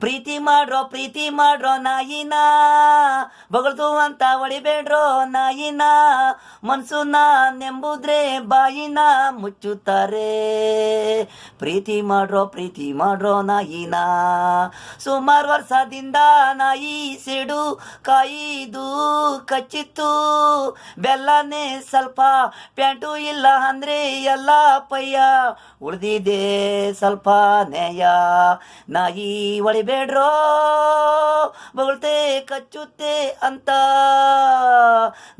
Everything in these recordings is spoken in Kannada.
ಪ್ರೀತಿ ಮಾಡ್ರೋ ನಾಯಿನ ಬಗಳ್ದು ಅಂತ ಹೊಡಿಬೇಡ್ರೋ ನಾಯಿನ ಮನ್ಸುನ ನೆಂಬುದ್ರೆ ಬಾಯಿನ ಮುಚ್ಚುತ್ತಾರೆ. ಪ್ರೀತಿ ಮಾಡ್ರೋ ನಾಯಿನ. ಸುಮಾರು ವರ್ಷದಿಂದ ನಾಯಿ ಸಿಡು ಕಾಯಿದು ಕಚ್ಚಿತ್ತು. ಬೆಲ್ಲನೇ ಸ್ವಲ್ಪ ಪ್ಯಾಂಟು ಇಲ್ಲ ಅಂದ್ರೆ ಎಲ್ಲ ಪಯ್ಯ ಉಳ್ದಿದೆ ಸ್ವಲ್ಪ ನೇಯ. ನಾಯಿ ಹೊಡಿಬೇಡ್ರೋ ಬೊಗಳ್ತೆ ಕಚ್ಚುತ್ತೆ ಅಂತ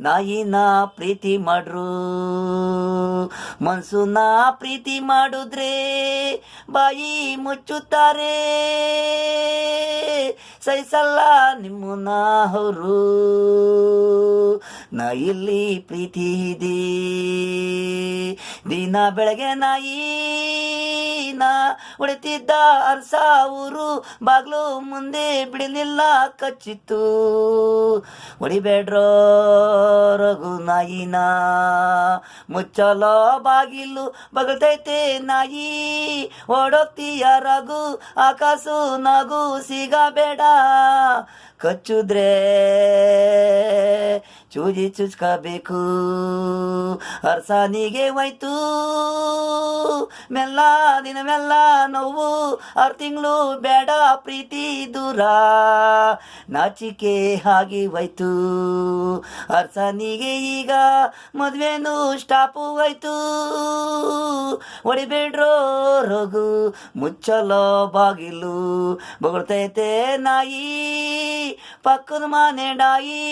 ನಾಯಿನ ಪ್ರೀತಿ ಮಾಡ್ರು. ಮನ್ಸುನ ಪ್ರೀತಿ ಮಾಡಿದ್ರೆ ಬಾಯಿ ಮುಚ್ಚುತ್ತಾರೆ. ಸಹಿಸಲ್ಲ ನಿಮ್ಮನ್ನ ಅವರು. ನಾಯಿಲ್ಲಿ ಪ್ರೀತಿ ಇದೆ. ದಿನ ಬೆಳಗ್ಗೆ ನಾಯಿನ ಹೊಡಿತಿದ್ದ ಅರ್ಸ ಊರು ಬಾಗ್ಲು ಮುಂದೆ ಬಿಡಲಿಲ್ಲ ಕಚ್ಚಿತ್ತು. ಹೊಡಿಬೇಡ್ರೋ ರಘು ನಾಯಿನ. ಮುಚ್ಚಲೋ ಬಾಗಿಲು ಬಗಳ್ತೈತೆ ನಾಯಿ ಓಡೋಗ್ತೀಯ ರಘು ಆಕಾಶು ನಗು ಸಿಗಬೇಡ. ಕಚ್ಚುದ್ರೆ ಚೂಜಿ ಚುಚ್ಕಬೇಕು. ಅರ್ಸಾನಿಗೆ ಹೋಯ್ತು ಮೆಲ್ಲ ದಿನ ಮೆಲ್ಲ ನೋವು. 6 ತಿಂಗಳು ಬೇಡ ಪ್ರೀತಿ ದೂರ. ನಾಚಿಕೆ ಆಗಿ ಹೋಯ್ತು ಅರ್ಸಾನಿಗೆ. ಈಗ ಮದ್ವೆನು ಸ್ಟಾಪು ಹೋಯ್ತು. ಹೊಡಿಬೇಡ್ರೋ ರಘು ಮುಚ್ಚಲೋ ಬಾಗಿಲು ಬೊಗಳ್ತೈತೆ ನಾಯಿ ಪಕ್ಕದ ಮನೆ ಡಾಯಿ.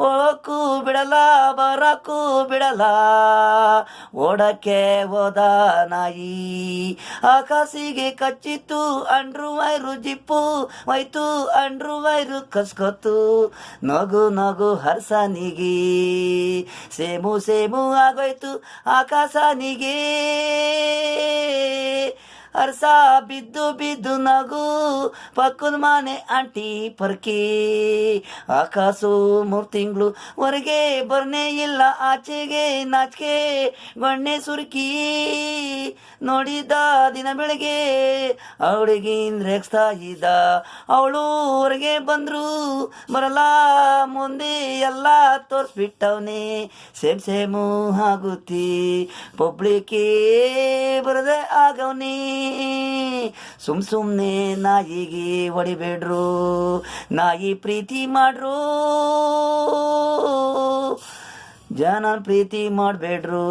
ಓಡಕ್ಕೂ ಬಿಡಲ್ಲ ಬರಕ್ಕೂ ಬಿಡಲ್ಲ. ಓಡಕ್ಕೆ ಹೋದ ನಾಯಿ ಆಕಾಶಿಗೆ ಕಚ್ಚಿತ್ತು. ಅಂಡ್ರು ವೈರು ಜಿಪ್ಪು ಹೋಯ್ತು ಅಂಡ್ರು ವೈರು ಕಸ್ಕೊತ್ತು. ನಗು ಹರ್ಸನಿಗೆ ಸೇಮು ಆಗೋಯ್ತು ಆಕಾಶನಿಗೆ. ಅರ್ಸ ಬಿದ್ದು ನಗು ಪಕ್ಕದ ಮನೆ ಆಂಟಿ ಪರ್ಕಿ. ಆಕಾಶು 3 ತಿಂಗಳು ಹೊರಗೆ ಬರ್ನೇ ಇಲ್ಲ ಆಚೆಗೆ. ನಾಚಿಕೆ ಗಣ್ಣೆ ಸುರುಕಿ ನೋಡಿದ ದಿನ ಬೆಳಗ್ಗೆ ಅವಳಿಗಿಂದ ರೇಗಿಸ್ತಾ ಇದ್ದ. ಅವಳು ಹೊರಗೆ ಬಂದ್ರು ಬರಲ್ಲ ಮುಂದೆ ಎಲ್ಲ ತೋರಿಸ್ಬಿಟ್ಟವನೇ. ಸೇಮು ಆಗುತ್ತಿ ಪಬ್ಲಿಕ್ಕೇ ಬರದೆ ಆಗವನೇ. ಸುಮ್ನೆ ನಾಯಿಗೆ ಹೊಡಿಬೇಡ್ರು. ನಾಯಿ ಪ್ರೀತಿ ಮಾಡ್ರು ಜನ ಪ್ರೀತಿ ಮಾಡಬೇಡ್ರು.